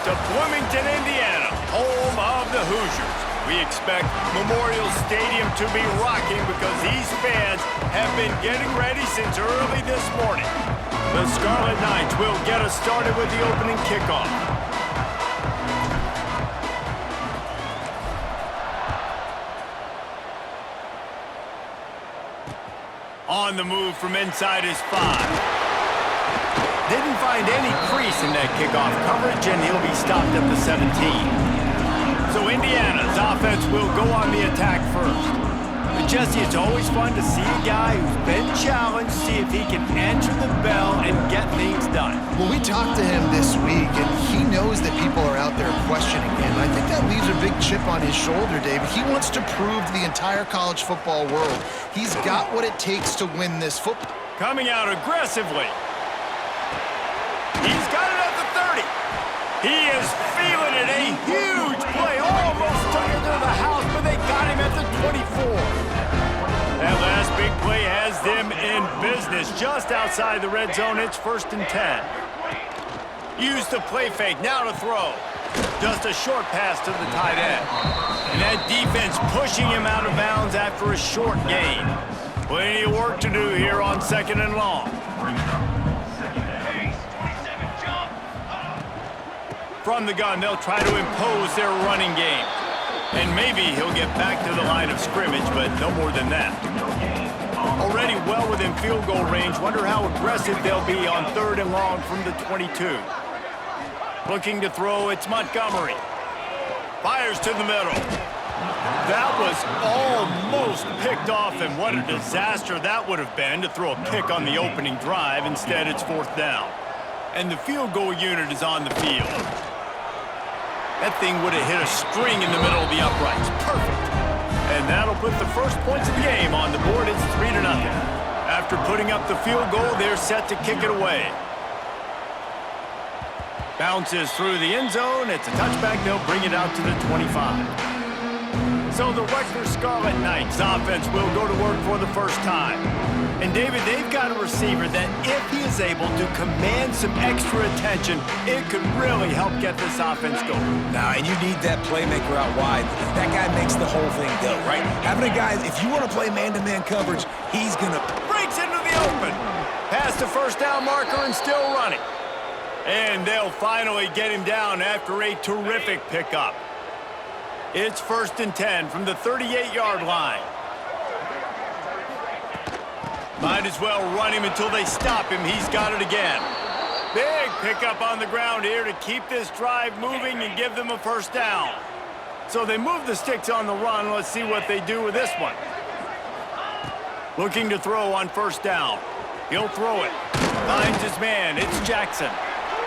to Bloomington, Indiana, home of the Hoosiers. We expect Memorial Stadium to be rocking because these fans have been getting ready since early this morning. The Scarlet Knights will get us started with the opening kickoff. On the move from inside his 5. Didn't find any crease in that kickoff coverage, and he'll be stopped at the 17. So Indiana's offense will go on the attack first. But Jesse, it's always fun to see a guy who's been challenged, see if he can answer the bell and get things done. Well, we talked to him this week, and he knows that people are out there questioning him. I think that leaves a big chip on his shoulder, David. He wants to prove to the entire college football world he's got what it takes to win this football. Coming out aggressively. He's got it at the 30. He is feeling it. A huge play. Almost took it to the house, but they got him at the 24. That last big play has them in business. Just outside the red zone, it's 1st and 10. Use the play fake. Now to throw. Just a short pass to the tight end. And that defense pushing him out of bounds after a short gain. Plenty of work to do here on 2nd and long. From the gun, they'll try to impose their running game. And maybe he'll get back to the line of scrimmage, but no more than that. Already well within field goal range. Wonder how aggressive they'll be on 3rd and long from the 22. Looking to throw, it's Montgomery. Fires to the middle. That was almost picked off, and what a disaster that would have been to throw a pick on the opening drive. Instead, it's 4th down. And the field goal unit is on the field. That thing would have hit a string in the middle of the uprights. Perfect. And that'll put the first points of the game on the board. It's 3-0. After putting up the field goal, they're set to kick it away. Bounces through the end zone. It's a touchback. They'll bring it out to the 25. So the Rutgers Scarlet Knights offense will go to work for the first time. And David, they've got a receiver that if he is able to command some extra attention, it could really help get this offense going. Now, and you need that playmaker out wide. That guy makes the whole thing go, right? Having a guy, if you want to play man-to-man coverage, he's going to... Breaks into the open. Past the 1st down marker and still running. And they'll finally get him down after a terrific pickup. It's 1st and 10 from the 38-yard line. Might as well run him until they stop him. He's got it again. Big pickup on the ground here to keep this drive moving and give them a 1st down. So they move the sticks on the run. Let's see what they do with this one. Looking to throw on 1st down. He'll throw it. Finds his man. It's Jackson.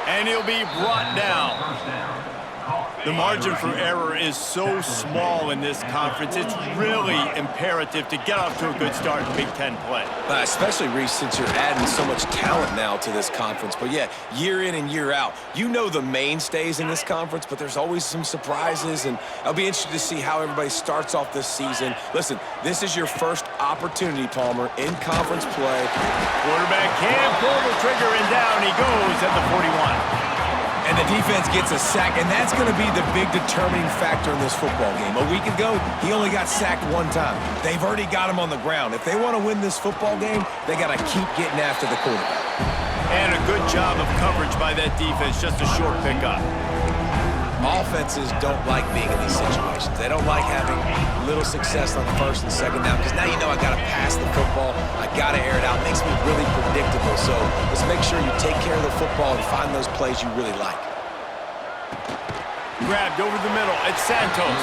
And he'll be brought down. The margin for error is so small in this conference. It's really imperative to get off to a good start in Big Ten play. Especially, Reese, since you're adding so much talent now to this conference. But, yeah, year in and year out, you know the mainstays in this conference, but there's always some surprises, and I'll be interested to see how everybody starts off this season. Listen, this is your first opportunity, Palmer, in conference play. Quarterback can pull the trigger, and down he goes at the 41. And the defense gets a sack, and that's going to be the big determining factor in this football game. A week ago, he only got sacked 1 time. They've already got him on the ground. If they want to win this football game, they got to keep getting after the quarterback. And a good job of coverage by that defense, just a short pickup. Offenses don't like being in these situations. They don't like having little success on the 1st and 2nd down because now you know I got to pass the football. I got to air it out. It makes me really predictable. So let's make sure you take care of the football and find those plays you really like. Grabbed over the middle. It's Santos.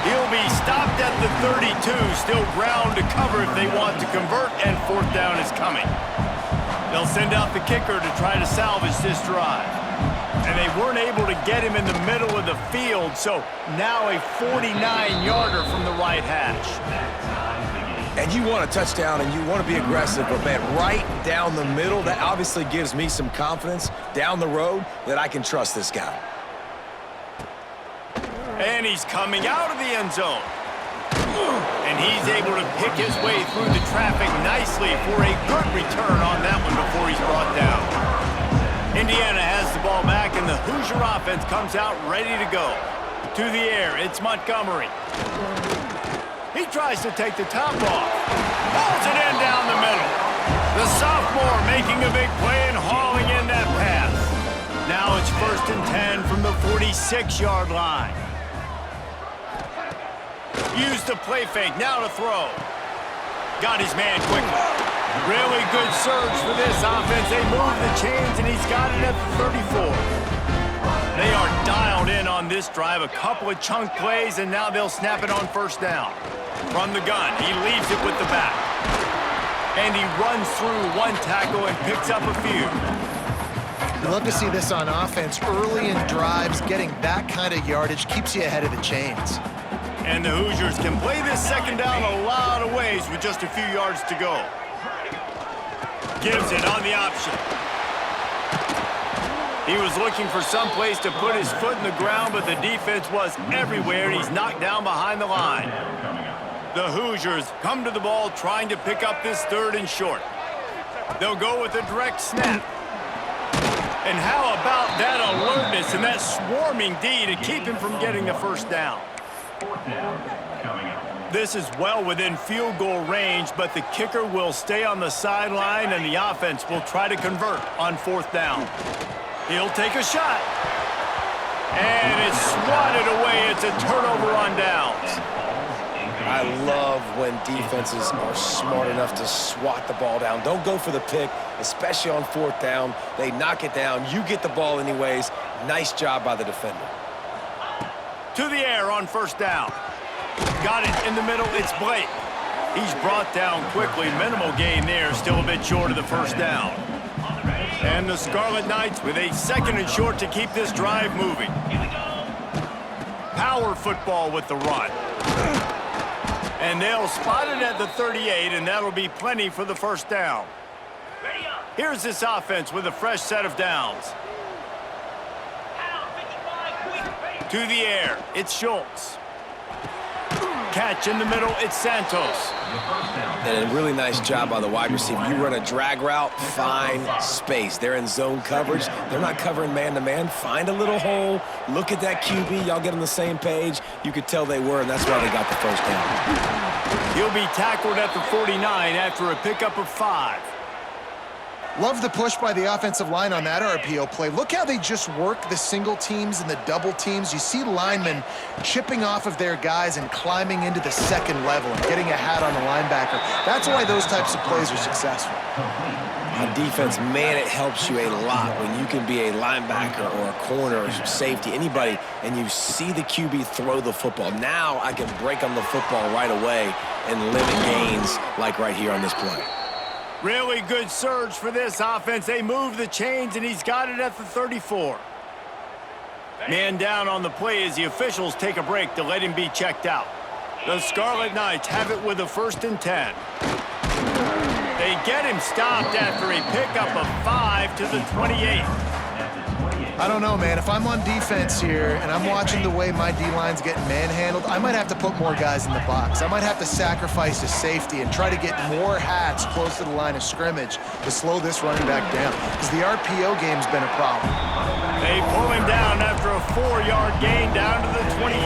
He'll be stopped at the 32. Still ground to cover if they want to convert, and 4th down is coming. They'll send out the kicker to try to salvage this drive. And they weren't able to get him in the middle of the field, so now a 49-yarder from the right hash. And you want a touchdown and you want to be aggressive, but man, right down the middle, that obviously gives me some confidence down the road that I can trust this guy. And he's coming out of the end zone. And he's able to pick his way through the traffic nicely for a good return on that one before he's brought down. Indiana has the ball back, and and the Hoosier offense comes out ready to go. To the air, it's Montgomery. He tries to take the top off. Pulls it in down the middle. The sophomore making a big play and hauling in that pass. Now it's 1st and 10 from the 46-yard line. Use the play fake, now to throw. Got his man quickly. Really good surge for this offense. They move the chains, and he's got it at the 34. They are dialed in on this drive. A couple of chunk plays, and now they'll snap it on 1st down. From the gun, he leaves it with the back. And he runs through one tackle and picks up a few. You love to see this on offense. Early in drives, getting that kind of yardage keeps you ahead of the chains. And the Hoosiers can play this 2nd down a lot of ways with just a few yards to go. Gives it on the option. He was looking for some place to put his foot in the ground, but the defense was everywhere, and he's knocked down behind the line. The Hoosiers come to the ball trying to pick up this 3rd and short. They'll go with a direct snap. And how about that alertness and that swarming D to keep him from getting the 1st down? This is well within field goal range, but the kicker will stay on the sideline, and the offense will try to convert on 4th down. He'll take a shot. And it's swatted away. It's a turnover on downs. I love when defenses are smart enough to swat the ball down. Don't go for the pick, especially on 4th down. They knock it down. You get the ball anyways. Nice job by the defender. To the air on 1st down. Got it in the middle. It's Blake. He's brought down quickly. Minimal gain there. Still a bit short of the 1st down. And the Scarlet Knights with a 2nd and short to keep this drive moving. Power football with the run. And they'll spot it at the 38, and that'll be plenty for the 1st down. Here's this offense with a fresh set of downs. To the air, it's Schultz. Catch in the middle, it's Santos. And a really nice job by the wide receiver. You run a drag route, find space. They're in zone coverage. They're not covering man-to-man. Find a little hole. Look at that QB. Y'all get on the same page. You could tell they were, and that's why they got the 1st down. He'll be tackled at the 49 after a pickup of 5. Love the push by the offensive line on that RPO play. Look how they just work the single teams and the double teams. You see linemen chipping off of their guys and climbing into the 2nd level and getting a hat on the linebacker. That's why those types of plays are successful. On defense, man, it helps you a lot when you can be a linebacker or a corner or safety, anybody, and you see the QB throw the football. Now I can break on the football right away and limit gains like right here on this play. Really good surge for this offense. They move the chains, and he's got it at the 34. Man down on the play as the officials take a break to let him be checked out. The Scarlet Knights have it with a 1st and 10. They get him stopped after a pickup of 5 to the 28. I don't know, man. If I'm on defense here and I'm watching the way my D-line's getting manhandled, I might have to put more guys in the box. I might have to sacrifice a safety and try to get more hats close to the line of scrimmage to slow this running back down, because the RPO game's been a problem. They pull him down after a 4-yard gain down to the 24.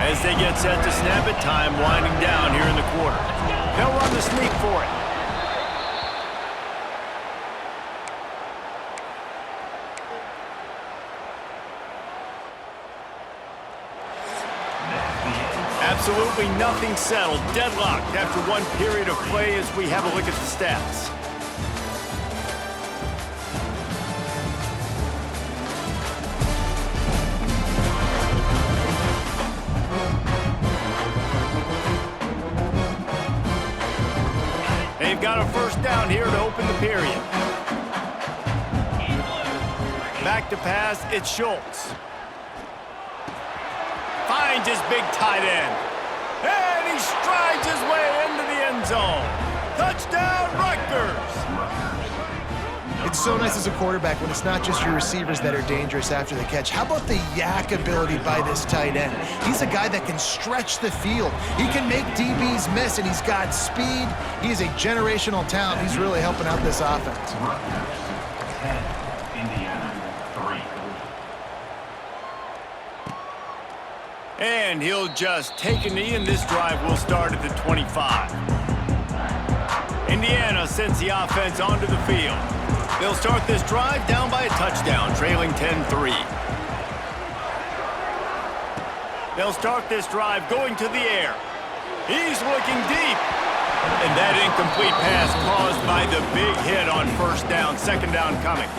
As they get set to snap it, time winding down here in the quarter. They'll run the sneak for it. Absolutely nothing settled. Deadlocked after one period of play as we have a look at the stats. They've got a 1st down here to open the period. Back to pass, it's Schultz. Finds his big tight end. And he strides his way into the end zone. Touchdown, Rutgers! It's so nice as a quarterback when it's not just your receivers that are dangerous after the catch. How about the yak ability by this tight end? He's a guy that can stretch the field. He can make DBs miss, and he's got speed. He is a generational talent. He's really helping out this offense. And he'll just take a knee, and this drive will start at the 25. Indiana sends the offense onto the field. They'll start this drive down by a touchdown, trailing 10-3. They'll start this drive going to the air. He's looking deep. And that incomplete pass caused by the big hit on first down, second down coming.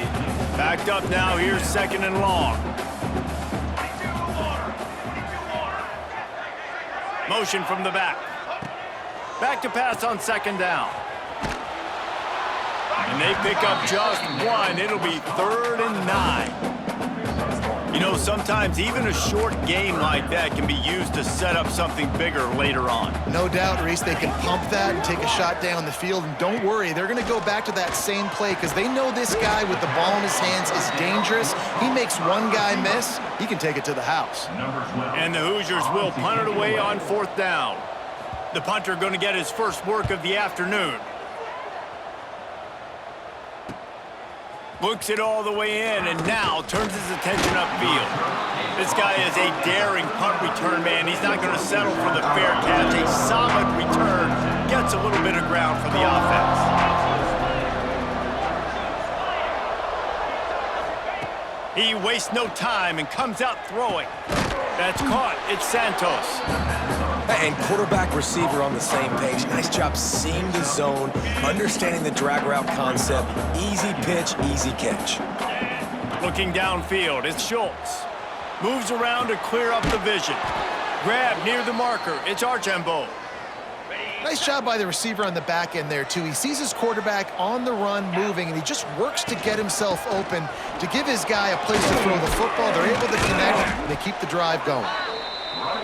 Backed up now, here's second and long. Motion from the back. Back to pass on second down. And they pick up just one. It'll be 3rd and 9. You know, sometimes even a short game like that can be used to set up something bigger later on. No doubt, Reese, they can pump that and take a shot down the field. And don't worry, they're going to go back to that same play because they know this guy with the ball in his hands is dangerous. He makes one guy miss, he can take it to the house. And the Hoosiers will punt it away on 4th down. The punter going to get his first work of the afternoon. Looks it all the way in, and now turns his attention upfield. This guy is a daring punt return man. He's not going to settle for the fair catch. A solid return. Gets a little bit of ground for the offense. He wastes no time and comes out throwing. That's caught. It's Santos. And quarterback receiver on the same page. Nice job seeing the zone, understanding the drag route concept. Easy pitch, easy catch. Looking downfield, it's Schultz. Moves around to clear up the vision. Grab near the marker, it's Archambault. Nice job by the receiver on the back end there, too. He sees his quarterback on the run moving, and he just works to get himself open to give his guy a place to throw the football. They're able to connect, and they keep the drive going.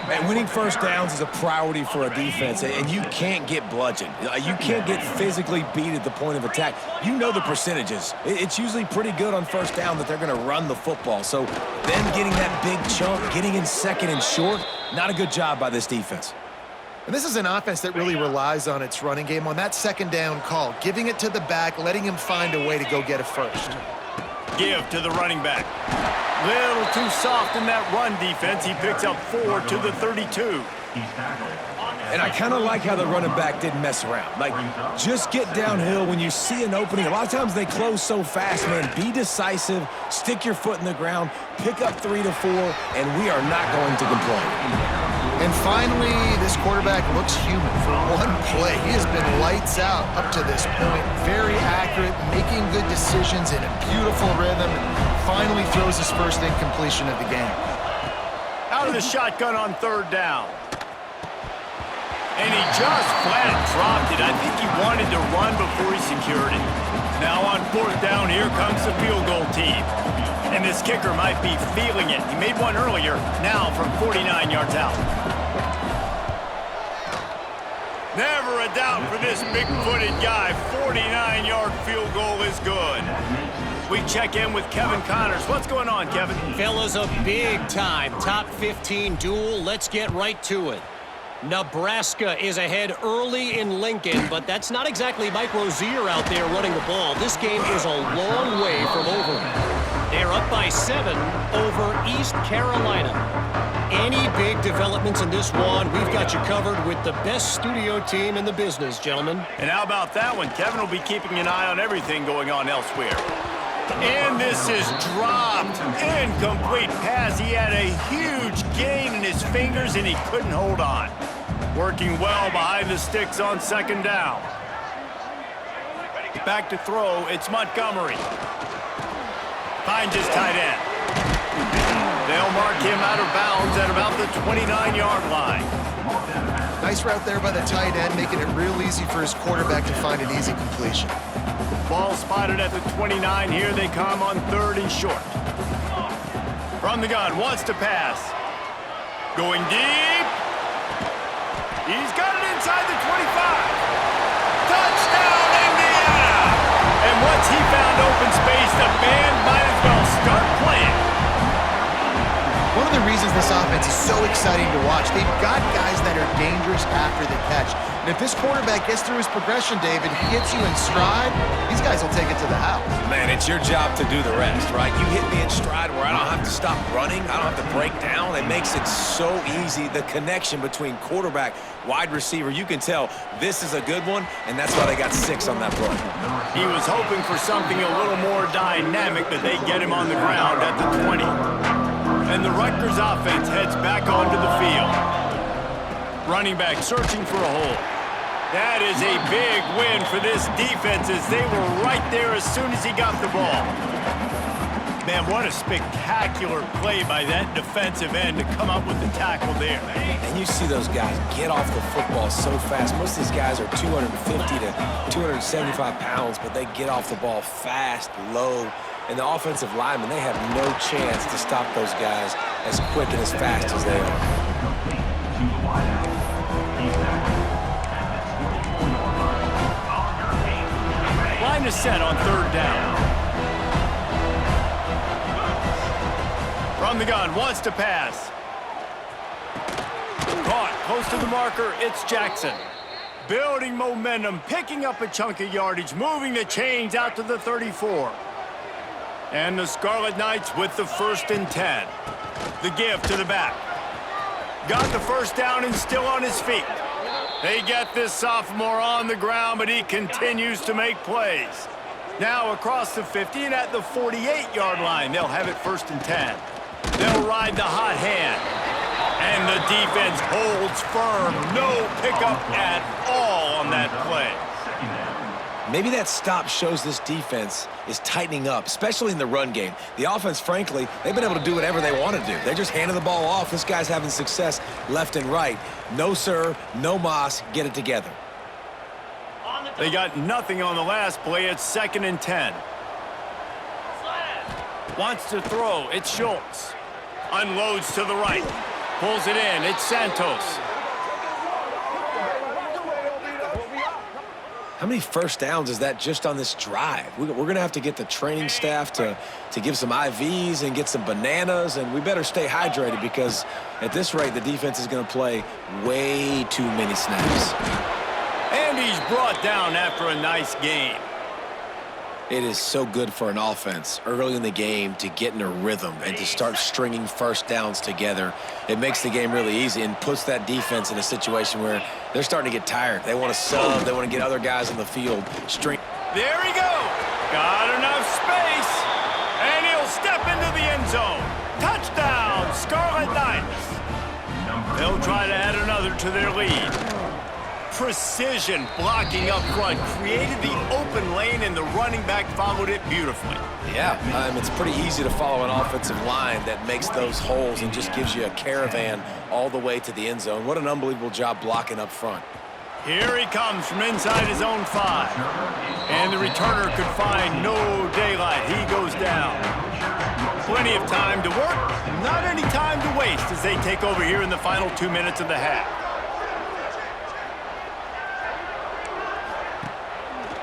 Man, winning first downs is a priority for a defense, and you can't get bludgeoned. You can't get physically beat at the point of attack. You know the percentages. It's usually pretty good on first down that they're going to run the football. So then getting that big chunk, getting in second and short, not a good job by this defense. And this is an offense that really relies on its running game on that second down call, giving it to the back, letting him find a way to go get it first. Give to the running back. Little too soft in that run defense. He picks up 4 to the 32. And I kind of like how the running back didn't mess around. Like, just get downhill when you see an opening. A lot of times they close so fast, man. Be decisive, stick your foot in the ground, pick up 3 to 4, and we are not going to complain. And finally, this quarterback looks human for one play. He has been lights out up to this point. Very accurate, making good decisions in a beautiful rhythm, and finally throws his first incompletion of the game. Out of the shotgun on 3rd down. And he just flat dropped it. I think he wanted to run before he secured it. Now on 4th down, here comes the field goal team. And this kicker might be feeling it. He made one earlier, now from 49 yards out. Never a doubt for this big-footed guy. 49-yard field goal is good. We check in with Kevin Connors. What's going on, Kevin? Fellas, a big-time top 15 duel. Let's get right to it. Nebraska is ahead early in Lincoln, but that's not exactly Mike Rozier out there running the ball. This game is a long way from over. They're up by 7 over East Carolina. Any big developments in this one, we've got you covered with the best studio team in the business, gentlemen. And how about that one? Kevin will be keeping an eye on everything going on elsewhere. And this is dropped. Incomplete pass. He had a huge gain in his fingers, and he couldn't hold on. Working well behind the sticks on 2nd down. Back to throw. It's Montgomery. Finds his tight end. They'll mark him out of bounds at about the 29-yard line. Nice route there by the tight end, making it real easy for his quarterback to find an easy completion. Ball spotted at the 29. Here they come on 3rd and short. From the gun, wants to pass. Going deep. He's got it inside the 25. Touchdown, Indiana! And once he found open space, the band might as well start playing. One of the reasons this offense is so exciting to watch, they've got guys that are dangerous after the catch. And if this quarterback gets through his progression, David, he hits you in stride, these guys will take it to the house. Man, it's your job to do the rest, right? You hit me in stride where I don't have to stop running. I don't have to break down. It makes it so easy. The connection between quarterback, wide receiver, you can tell this is a good one, and that's why they got 6 on that play. He was hoping for something a little more dynamic, but they get him on the ground at the 20. And the Rutgers offense heads back onto the field. Running back searching for a hole. That is a big win for this defense as they were right there as soon as he got the ball. Man, what a spectacular play by that defensive end to come up with the tackle there. And you see those guys get off the football so fast. Most of these guys are 250 to 275 pounds, but they get off the ball fast, low. And the offensive linemen, they have no chance to stop those guys as quick and as fast as they are. Line is set on 3rd down. From the gun, wants to pass. Caught, close to the marker, it's Jackson. Building momentum, picking up a chunk of yardage, moving the chains out to the 34. And the Scarlet Knights with the 1st and 10. The give to the back. Got the 1st down and still on his feet. They get this sophomore on the ground, but he continues to make plays. Now across the 50 and at the 48-yard line, they'll have it 1st and 10. They'll ride the hot hand. And the defense holds firm. No pickup at all on that play. Maybe that stop shows this defense is tightening up, especially in the run game. The offense, frankly, they've been able to do whatever they want to do. They just handed the ball off. This guy's having success left and right. No, sir, no mas, get it together. They got nothing on the last play. It's 2nd and 10. Wants to throw. It's Schultz. Unloads to the right. Pulls it in. It's Santos. How many 1st downs is that just on this drive? We're going to have to get the training staff to give some IVs and get some bananas, and we better stay hydrated because at this rate, the defense is going to play way too many snaps. And he's brought down after a nice game. It is so good for an offense early in the game to get in a rhythm and to start stringing 1st downs together. It makes the game really easy and puts that defense in a situation where they're starting to get tired. They want to sub. They want to get other guys on the field. There he goes. Got enough space. And he'll step into the end zone. Touchdown, Scarlet Knights. They'll try to add another to their lead. Precision blocking up front created the open lane, and the running back followed it beautifully. Yeah, it's pretty easy to follow an offensive line that makes those holes and just gives you a caravan all the way to the end zone. What an unbelievable job blocking up front. Here he comes from inside his own 5. And the returner could find no daylight. He goes down. Plenty of time to work, not any time to waste as they take over here in the final 2 minutes of the half.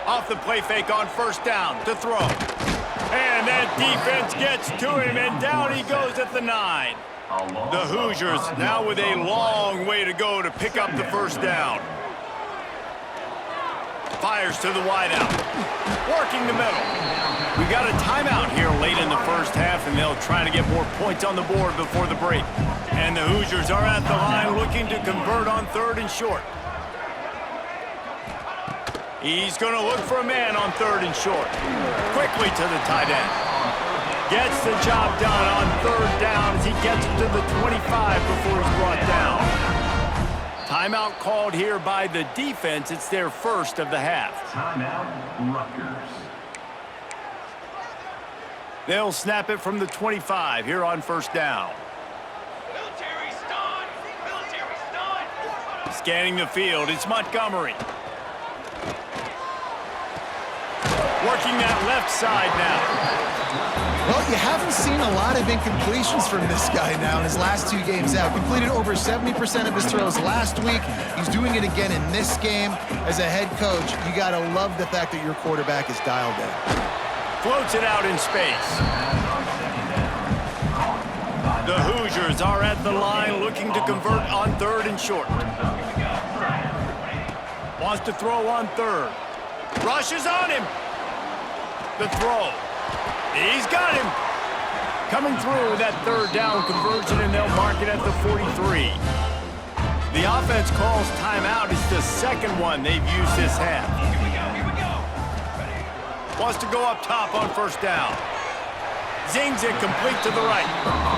Off the play fake on 1st down to throw. And that defense gets to him, and down he goes at the 9. The Hoosiers now with a long way to go to pick up the 1st down. Fires to the wideout. Working the middle. We got a timeout here late in the 1st half, and they'll try to get more points on the board before the break. And the Hoosiers are at the line looking to convert on 3rd and short. He's going to look for a man on 3rd and short. Quickly to the tight end. Gets the job done on 3rd down as he gets it to the 25 before he's brought down. Timeout called here by the defense. It's their 1st of the half. Timeout, Rutgers. They'll snap it from the 25 here on 1st down. Military stun! Military stun! Scanning the field, it's Montgomery. Working that left side now. Well, you haven't seen a lot of incompletions from this guy now in his last 2 games out. Completed over 70% of his throws last week. He's doing it again in this game. As a head coach, you got to love the fact that your quarterback is dialed in. Floats it out in space. The Hoosiers are at the line looking to convert on 3rd and short. Wants to throw on third. Rushes on him. The throw. He's got him. Coming through with that third down conversion, and they'll mark it at the 43. The offense calls timeout. It's the second one they've used this half. Here we go. Wants to go up top on first down. Zings it complete to the right.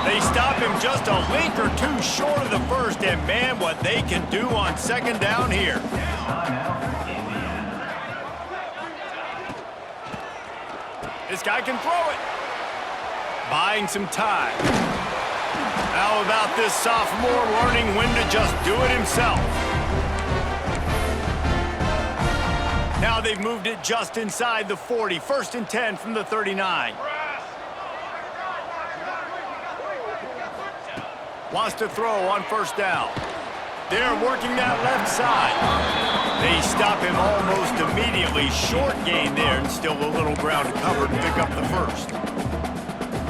They stop him just a link or two short of the first, and man, what they can do on second down here. This guy can throw it. Buying some time. How about this sophomore learning when to just do it himself? Now they've moved it just inside the 40. 1st and 10 from the 39. Wants to throw on first down. They're working that left side. They stop him almost immediately. Short gain there, and still a little ground to cover to pick up the first.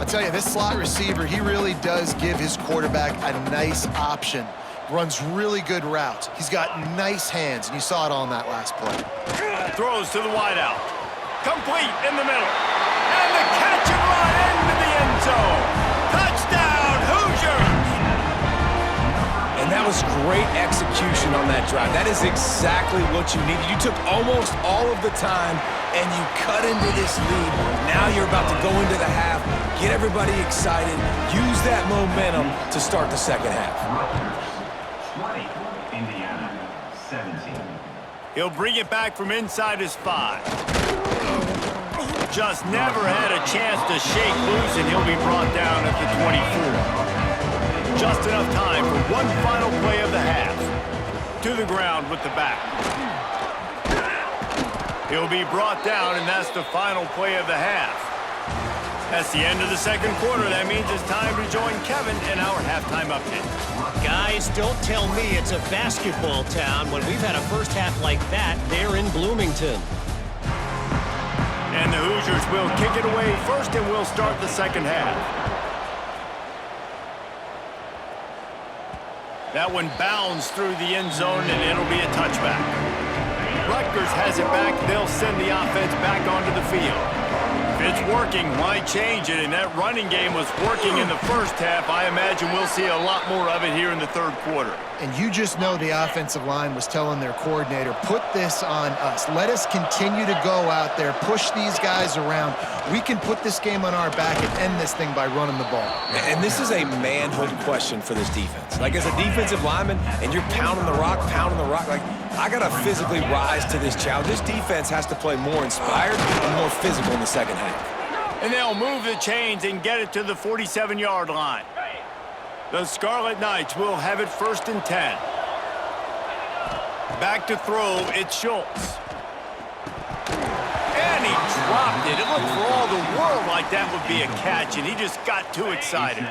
I'll tell you, this slot receiver, he really does give his quarterback a nice option. Runs really good routes. He's got nice hands, and you saw it all in that last play. Throws to the wideout. Complete in the middle. And the catch and run into the end zone. Touchdown, Hoosiers! And that was great execution on that drive. That is exactly what you needed. You took almost all of the time, and you cut into this lead. Now you're about to go into the half, get everybody excited, use that momentum to start the second half. 20, Indiana, 17. He'll bring it back from inside his 5. Just never had a chance to shake loose, and he'll be brought down at the 24. Just enough time for one final play of the half. To the ground with the back. He'll be brought down, and that's the final play of the half. That's the end of the second quarter. That means it's time to join Kevin in our halftime update. Guys, don't tell me it's a basketball town when we've had a first half like that there in Bloomington. And the Hoosiers will kick it away first, and we'll start the second half. That one bounds through the end zone, and it'll be a touchback. Rutgers has it back. They'll send the offense back onto the field. If it's working, why change it? And that running game was working in the first half. I imagine we'll see a lot more of it here in the third quarter. And you just know the offensive line was telling their coordinator, put this on us. Let us continue to go out there, push these guys around. We can put this game on our back and end this thing by running the ball. And this is a manhood question for this defense. Like, as a defensive lineman, and you're pounding the rock, like, I got to physically rise to this challenge. This defense has to play more inspired and more physical in the second half. And they'll move the chains and get it to the 47-yard line. The Scarlet Knights will have it 1st and 10. Back to throw, it's Schultz. And he dropped it. It looked for all the world like that would be a catch, and he just got too excited.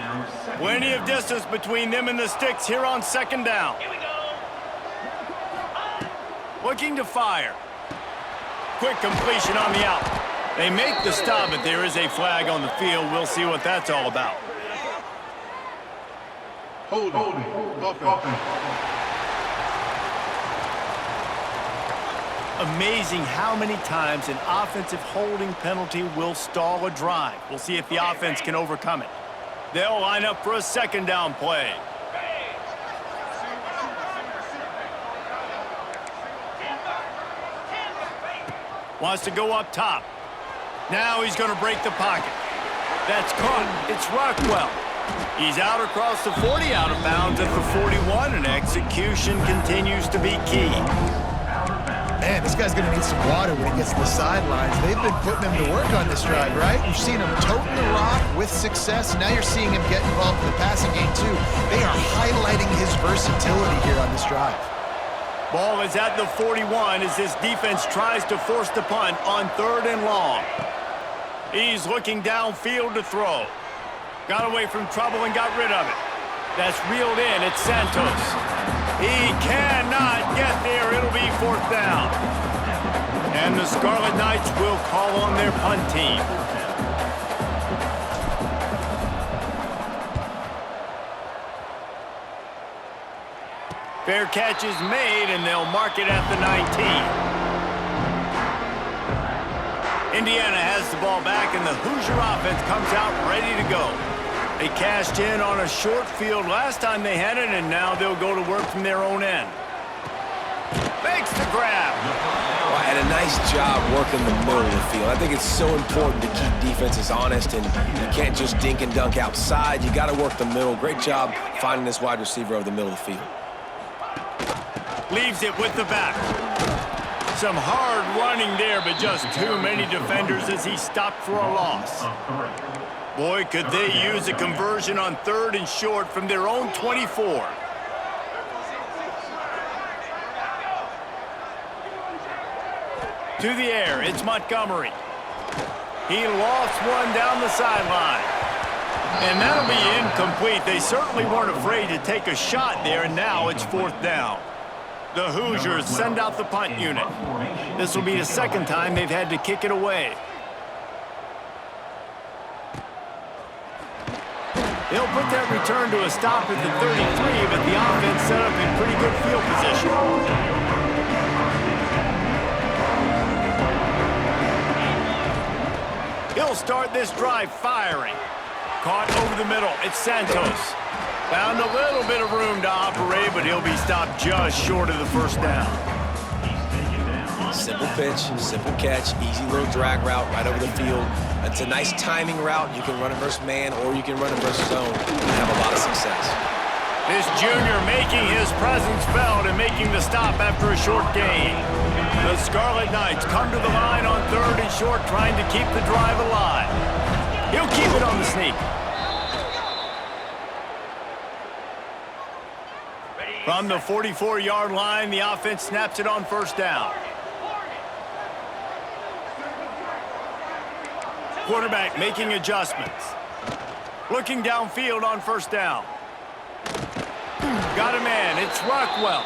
Plenty of distance between them and the sticks here on second down. Looking to fire. Quick completion on the out. They make the stop, but there is a flag on the field. We'll see what that's all about. Holding. Amazing how many times an offensive holding penalty will stall a drive. We'll see if the offense can overcome it. They'll line up for a second down play. Wants to go up top. Now he's going to break the pocket. That's caught. It's Rockwell. He's out across the 40, out of bounds at the 41, and execution continues to be key. Man, this guy's going to need some water when he gets to the sidelines. They've been putting him to work on this drive, right? You've seen him toting the rock with success. Now you're seeing him get involved in the passing game, too. They are highlighting his versatility here on this drive. Ball is at the 41 as this defense tries to force the punt on 3rd and long. He's looking downfield to throw. Got away from trouble and got rid of it. That's reeled in. It's Santos. He cannot get there. It'll be 4th down. And the Scarlet Knights will call on their punt team. Fair catch is made, and they'll mark it at the 19. Indiana has the ball back, and the Hoosier offense comes out ready to go. They cashed in on a short field last time they had it, and now they'll go to work from their own end. Makes the grab. Well, and a nice job working the middle of the field. I think it's so important to keep defenses honest, and you can't just dink and dunk outside. You got to work the middle. Great job finding this wide receiver over the middle of the field. Leaves it with the back. Some hard running there, but just too many defenders as he stopped for a loss. Boy, could they use a conversion on 3rd and short from their own 24. To the air, it's Montgomery. He lost one down the sideline. And that'll be incomplete. They certainly weren't afraid to take a shot there, and now it's 4th down. The Hoosiers send out the punt unit. This will be the second time they've had to kick it away. They'll put that return to a stop at the 33, but the offense set up in pretty good field position. He'll start this drive firing. Caught over the middle. It's Santos. Found a little bit of room to operate, but he'll be stopped just short of the 1st down. Simple pitch, simple catch, easy little drag route right over the field. It's a nice timing route. You can run it versus man, or you can run it versus zone and have a lot of success. This junior making his presence felt and making the stop after a short gain. The Scarlet Knights come to the line on 3rd and short, trying to keep the drive alive. He'll keep it on the sneak. From the 44-yard line, the offense snaps it on 1st down. Quarterback making adjustments. Looking downfield on 1st down. Got a man. It's Rockwell.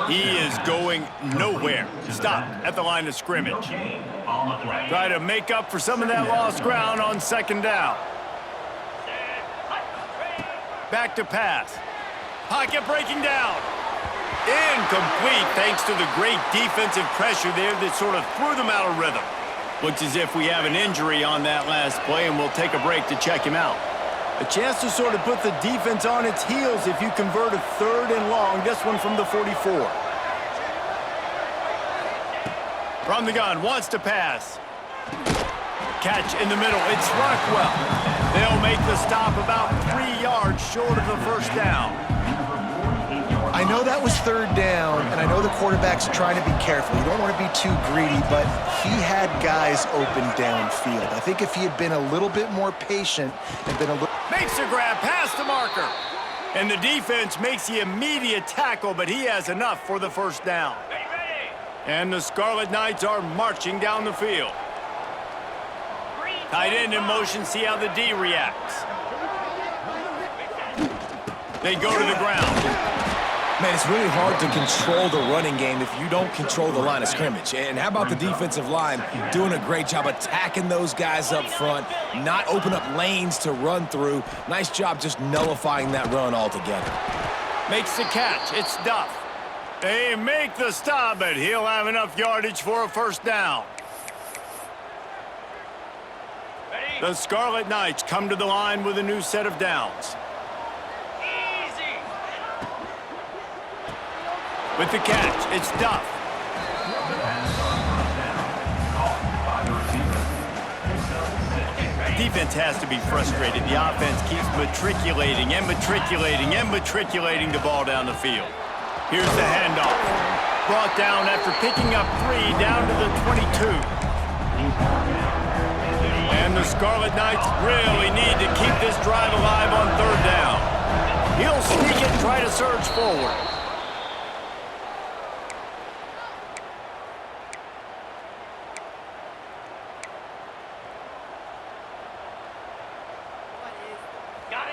He is going nowhere. Stopped at the line of scrimmage. Try to make up for some of that lost ground on 2nd down. Back to pass. Pocket breaking down. Incomplete thanks to the great defensive pressure there that sort of threw them out of rhythm. Looks as if we have an injury on that last play, and we'll take a break to check him out. A chance to sort of put the defense on its heels if you convert a 3rd and long, this one from the 44. From the gun, wants to pass. Catch in the middle, it's Rockwell. They'll make the stop about 3 yards short of the 1st down. I know that was 3rd down, and I know the quarterback's trying to be careful. You don't want to be too greedy, but he had guys open downfield. I think if he had been a little bit more patient and been a little... Makes a grab past the marker. And the defense makes the immediate tackle, but he has enough for the 1st down. And the Scarlet Knights are marching down the field. Tight end in motion, see how the D reacts. They go to the ground. Man, it's really hard to control the running game if you don't control the line of scrimmage. And how about the defensive line doing a great job attacking those guys up front, not open up lanes to run through. Nice job just nullifying that run altogether. Makes the catch. It's Duff. They make the stop, but he'll have enough yardage for a 1st down. The Scarlet Knights come to the line with a new set of downs. With the catch, it's Duff. Defense has to be frustrated. The offense keeps matriculating and matriculating and matriculating the ball down the field. Here's the handoff. Brought down after picking up 3 down to the 22. And the Scarlet Knights really need to keep this drive alive on 3rd down. He'll sneak it and try to surge forward.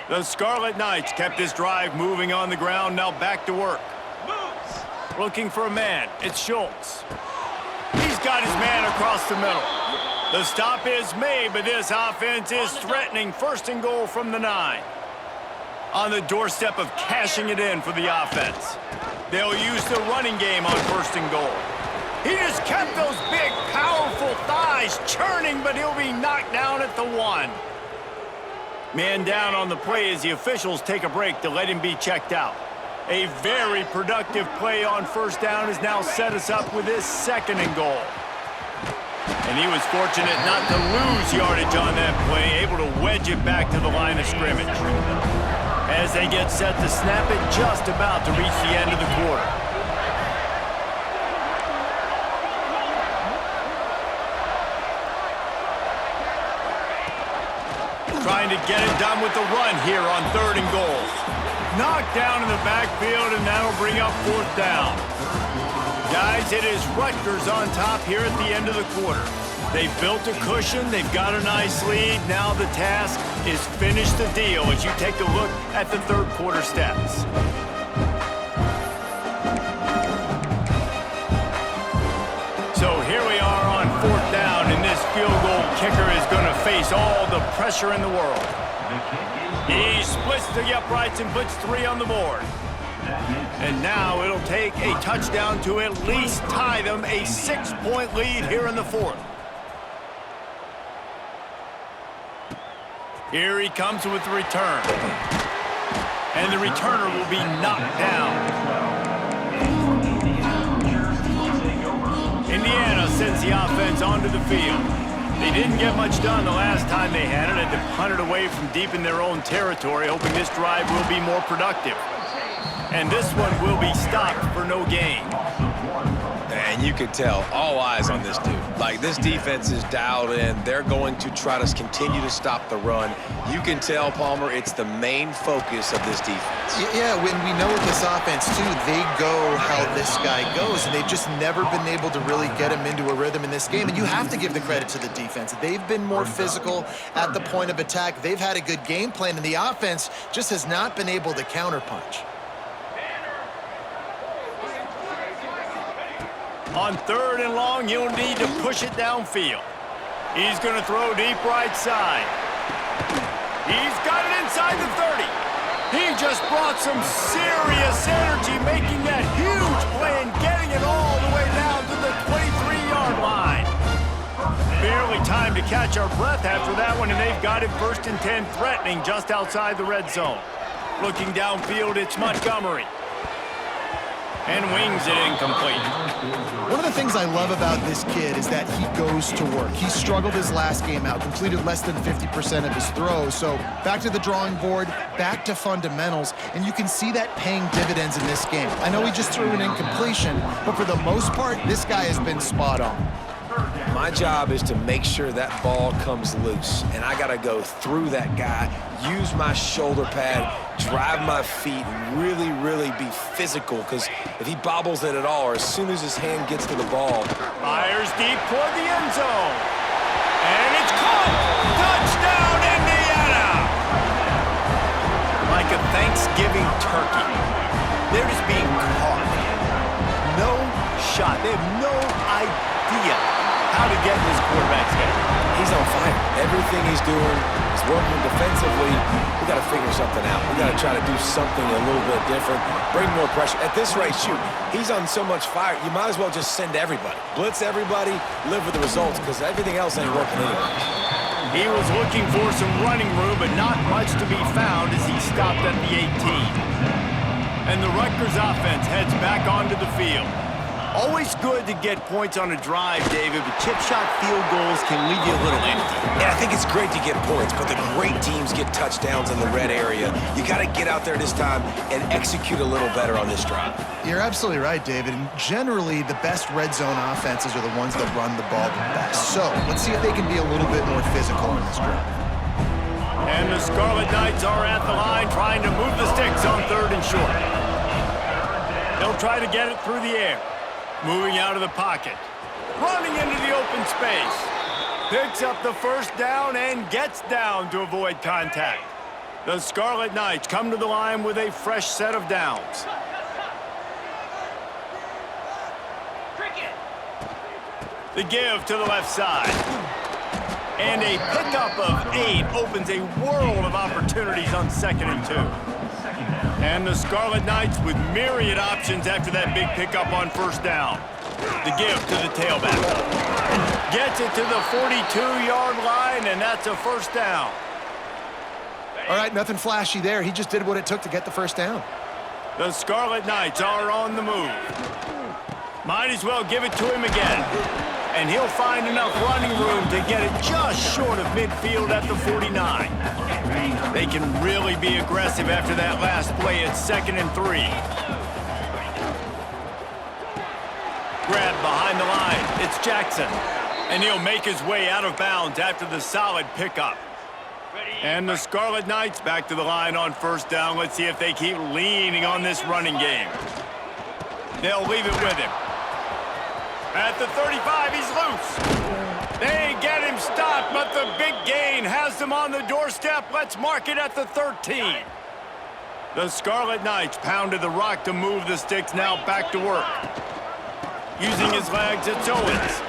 The Scarlet Knights kept this drive moving on the ground, now back to work. Looking for a man, it's Schultz. He's got his man across the middle. The stop is made, but this offense is threatening 1st and goal from the 9. On the doorstep of cashing it in for the offense. They'll use the running game on 1st and goal. He just kept those big, powerful thighs churning, but he'll be knocked down at the 1. Man down on the play as the officials take a break to let him be checked out. A very productive play on 1st down has now set us up with this 2nd and goal. And he was fortunate not to lose yardage on that play, able to wedge it back to the line of scrimmage. As they get set to snap it, just about to reach the end of the quarter. Trying to get it done with the run here on 3rd and goal. Knocked down in the backfield, and that'll bring up 4th down. Guys, it is Rutgers on top here at the end of the quarter. They've built a cushion. They've got a nice lead. Now the task is finish the deal as you take a look at the 3rd quarter stats. So here we are on 4th down, and this field goal kicker is going to face all the pressure in the world. He splits the uprights and puts 3 on the board. And now it'll take a touchdown to at least tie them a 6-point lead here in the 4th. Here he comes with the return. And the returner will be knocked down. Indiana sends the offense onto the field. They didn't get much done the last time they had it. Had to punt it away from deep in their own territory, hoping this drive will be more productive. And this one will be stopped for no gain. And you can tell, all eyes on this dude. Like, this defense is dialed in. They're going to try to continue to stop the run. You can tell, Palmer, it's the main focus of this defense. Yeah, when we know with this offense, too, they go how this guy goes, and they've just never been able to really get him into a rhythm in this game. And you have to give the credit to the defense. They've been more physical at the point of attack. They've had a good game plan, and the offense just has not been able to counterpunch. On 3rd and long, you'll need to push it downfield. He's going to throw deep right side. He's got it inside the 30. He just brought some serious energy, making that huge play and getting it all the way down to the 23-yard line. Barely time to catch our breath after that one, and they've got it 1st and 10, threatening just outside the red zone. Looking downfield, it's Montgomery. And wings it incomplete. One of the things I love about this kid is that he goes to work. He struggled his last game out, completed less than 50% of his throws. So back to the drawing board, back to fundamentals, and you can see that paying dividends in this game. I know he just threw an incompletion, but for the most part, this guy has been spot on. My job is to make sure that ball comes loose, and I got to go through that guy, use my shoulder pad, drive my feet, really, really be physical, because if he bobbles it at all, or as soon as his hand gets to the ball. Fires deep toward the end zone. And it's caught! Touchdown, Indiana! Like a Thanksgiving turkey. They're just being caught. No shot. They have no idea how to get in this quarterback's head. He's on fire. Everything he's doing is working defensively. We got to figure something out. We got to try to do something a little bit different, bring more pressure. At this rate, shoot, he's on so much fire, you might as well just send everybody. Blitz everybody, live with the results, because everything else ain't working anyway. He was looking for some running room, but not much to be found as he stopped at the 18. And the Rutgers offense heads back onto the field. Always good to get points on a drive, David, but chip shot field goals can leave you a little empty. Yeah, I think it's great to get points, but the great teams get touchdowns in the red area. You got to get out there this time and execute a little better on this drive. You're absolutely right, David. And generally, the best red zone offenses are the ones that run the ball the best. So let's see if they can be a little bit more physical in this drive. And the Scarlet Knights are at the line trying to move the sticks on 3rd and short. They'll try to get it through the air. Moving out of the pocket. Running into the open space. Picks up the 1st down and gets down to avoid contact. The Scarlet Knights come to the line with a fresh set of downs. The give to the left side. And a pickup of 8 opens a world of opportunities on 2nd and 2. And the Scarlet Knights with myriad options after that big pickup on first down. The give to the tailback. Gets it to the 42-yard line, and that's a first down. All right, nothing flashy there. He just did what it took to get the first down. The Scarlet Knights are on the move. Might as well give it to him again. And he'll find enough running room to get it just short of midfield at the 49. They can really be aggressive after that last play at 2nd and 3. Grab behind the line. It's Jackson. And he'll make his way out of bounds after the solid pickup. And the Scarlet Knights back to the line on first down. Let's see if they keep leaning on this running game. They'll leave it with him. At the 35, he's loose. They get him stopped, but the big gain has them on the doorstep. Let's mark it at the 13. The Scarlet Knights pounded the rock to move the sticks, now back to work. Using his legs, it's Owens.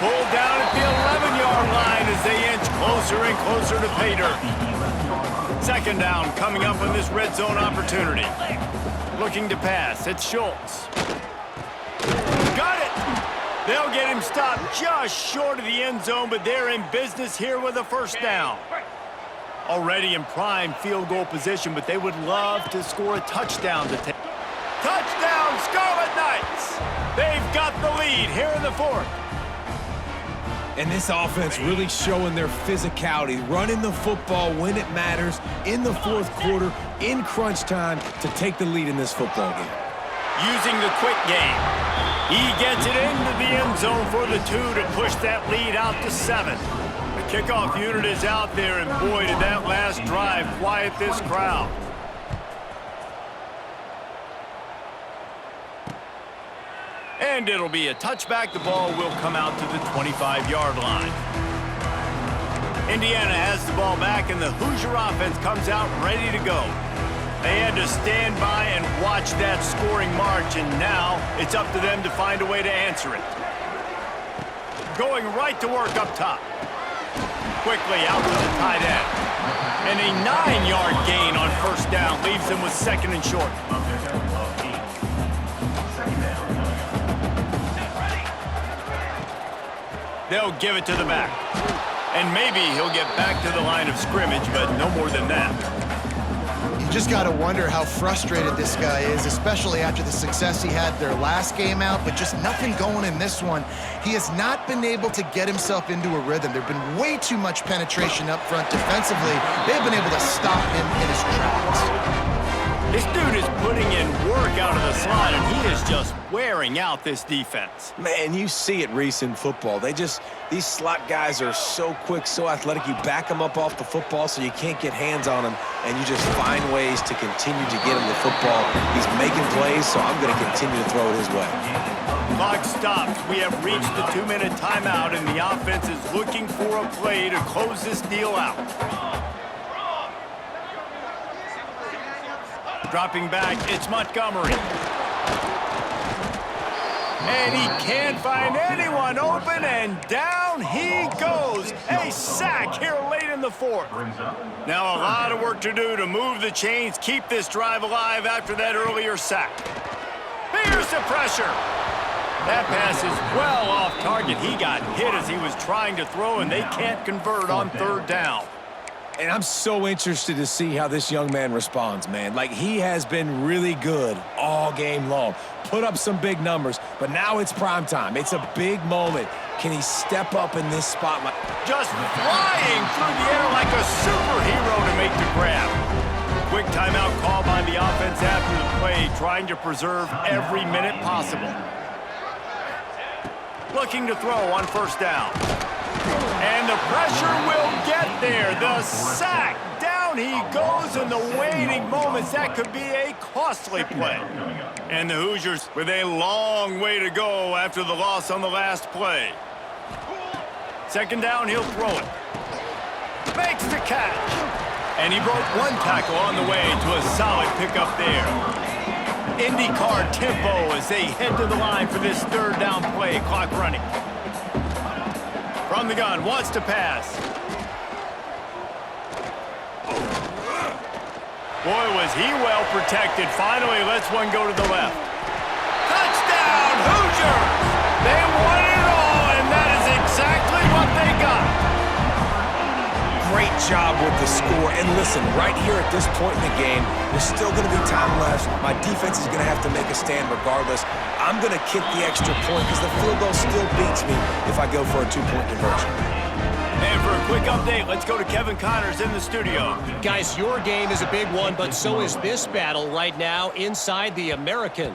Pulled down at the 11-yard line as they inch closer and closer to pay dirt. 2nd down coming up on this red zone opportunity. Looking to pass, it's Schultz. Got it! They'll get him stopped just short of the end zone, but they're in business here with a first down. Already in prime field goal position, but they would love to score a touchdown to take. Touchdown, Scarlet Knights! They've got the lead here in the 4th. And this offense really showing their physicality, running the football when it matters, in the 4th quarter, in crunch time, to take the lead in this football game. Using the quick game. He gets it into the end zone for the 2 to push that lead out to 7. The kickoff unit is out there, and boy, did that last drive quiet this crowd. And it'll be a touchback. The ball will come out to the 25-yard line. Indiana has the ball back, and the Hoosier offense comes out ready to go. They had to stand by and watch that scoring march, and now it's up to them to find a way to answer it. Going right to work up top. Quickly out to the tight end. And a 9-yard gain on first down leaves them with 2nd and short. They'll give it to the back. And maybe he'll get back to the line of scrimmage, but no more than that. You just got to wonder how frustrated this guy is, especially after the success he had their last game out, but just nothing going in this one. He has not been able to get himself into a rhythm. There's been way too much penetration up front defensively. They've been able to stop him in his tracks. This dude is putting in work out of the slot, and he is just wearing out this defense. Man, you see it, Reese, in football. These slot guys are so quick, so athletic. You back them up off the football so you can't get hands on them, and you just find ways to continue to get him the football. He's making plays, so I'm going to continue to throw it his way. Clock stops. We have reached the 2-minute timeout, and the offense is looking for a play to close this deal out. Dropping back, it's Montgomery. And he can't find anyone open, and down he goes. A sack here late in the 4th. Now a lot of work to do to move the chains, keep this drive alive after that earlier sack. Here's the pressure. That pass is well off target. He got hit as he was trying to throw, and they can't convert on 3rd down. And I'm so interested to see how this young man responds, man. Like, he has been really good all game long. Put up some big numbers, but now it's prime time. It's a big moment. Can he step up in this spotlight? Just flying through the air like a superhero to make the grab. Quick timeout call by the offense after the play, trying to preserve every minute possible. Looking to throw on first down. And the pressure will get there. The sack. Down he goes in the waiting moments. That could be a costly play. And the Hoosiers with a long way to go after the loss on the last play. 2nd down, he'll throw it. Makes the catch. And he broke one tackle on the way to a solid pickup there. IndyCar tempo as they head to the line for this 3rd down play. Clock running. From the gun, wants to pass. Boy, was he well protected. Finally, lets one go to the left. Touchdown, Hoosiers! They won it all, and that is exactly what they got. Great job with the score. And listen, right here at this point in the game, there's still going to be time left. My defense is going to have to make a stand regardless. I'm going to kick the extra point because the field goal still beats me if I go for a two-point conversion. And for a quick update, let's go to Kevin Connors in the studio. Guys, your game is a big one, but so is this battle right now inside the American.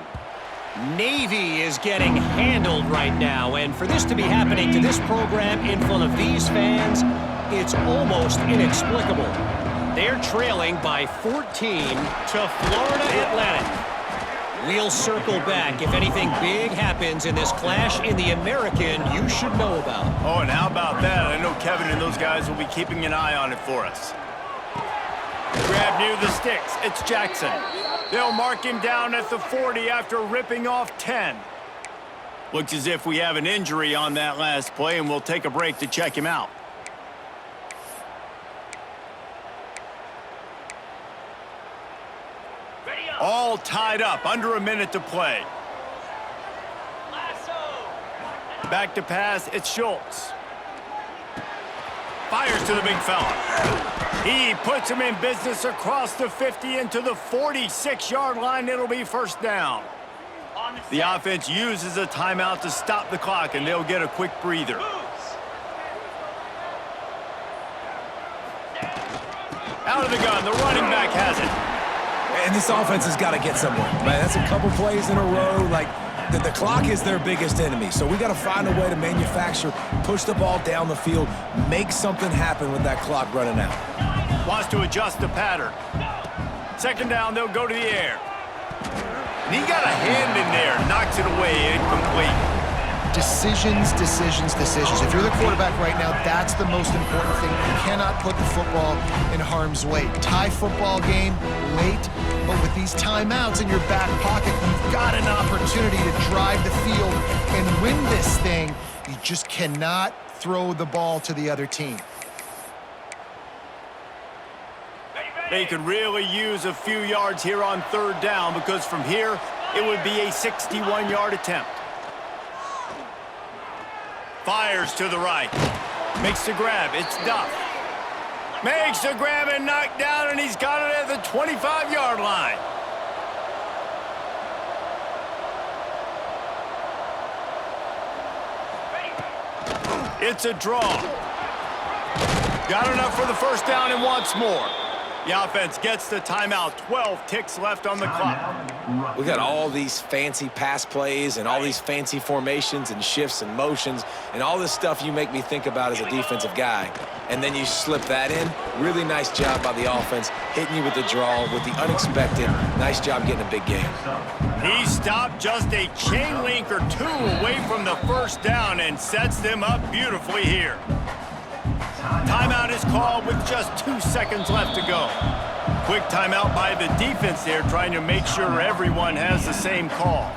Navy is getting handled right now, and for this to be happening to this program in front of these fans, it's almost inexplicable. They're trailing by 14 to Florida Atlantic. We'll circle back if anything big happens in this clash in the American you should know about. Oh, and how about that? I know Kevin and those guys will be keeping an eye on it for us. Grab near the sticks. It's Jackson. They'll mark him down at the 40 after ripping off 10. Looks as if we have an injury on that last play, and we'll take a break to check him out. All tied up, under a minute to play. Back to pass, it's Schultz. Fires to the big fella. He puts him in business across the 50 into the 46-yard line. It'll be first down. The offense uses a timeout to stop the clock, and they'll get a quick breather. Out of the gun, the running back has it. And this offense has got to get somewhere. Man, that's a couple plays in a row. Like, the clock is their biggest enemy. So we got to find a way to manufacture, push the ball down the field, make something happen with that clock running out. Wants to adjust the pattern. Second down, they'll go to the air. And he got a hand in there, knocks it away, incomplete. Decisions, decisions, decisions. If you're the quarterback right now, that's the most important thing. You cannot put the football in harm's way. Tie football game late, but with these timeouts in your back pocket, you've got an opportunity to drive the field and win this thing. You just cannot throw the ball to the other team. They could really use a few yards here on third down because from here, it would be a 61-yard attempt. Fires to the right. Makes the grab. It's Duff. Makes the grab and knocked down, and he's got it at the 25-yard line. It's a draw. Got enough for the first down and wants more. The offense gets the timeout. 12 ticks left on the clock. We got all these fancy pass plays and all these fancy formations and shifts and motions and all this stuff you make me think about as a defensive guy. And then you slip that in. Really nice job by the offense, hitting you with the draw, with the unexpected. Nice job getting a big game. He stopped just a chain link or two away from the first down and sets them up beautifully here. Timeout is called with just 2 seconds left to go. Quick timeout by the defense there, trying to make sure everyone has the same call.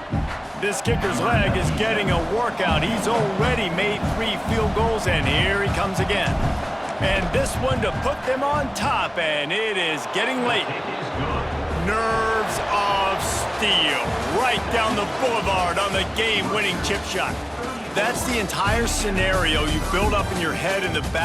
This kicker's leg is getting a workout. He's already made 3 field goals, and here he comes again. And this one to put them on top, and it is getting late. Nerves of steel, right down the boulevard on the game-winning chip shot. That's the entire scenario you build up in your head in the back.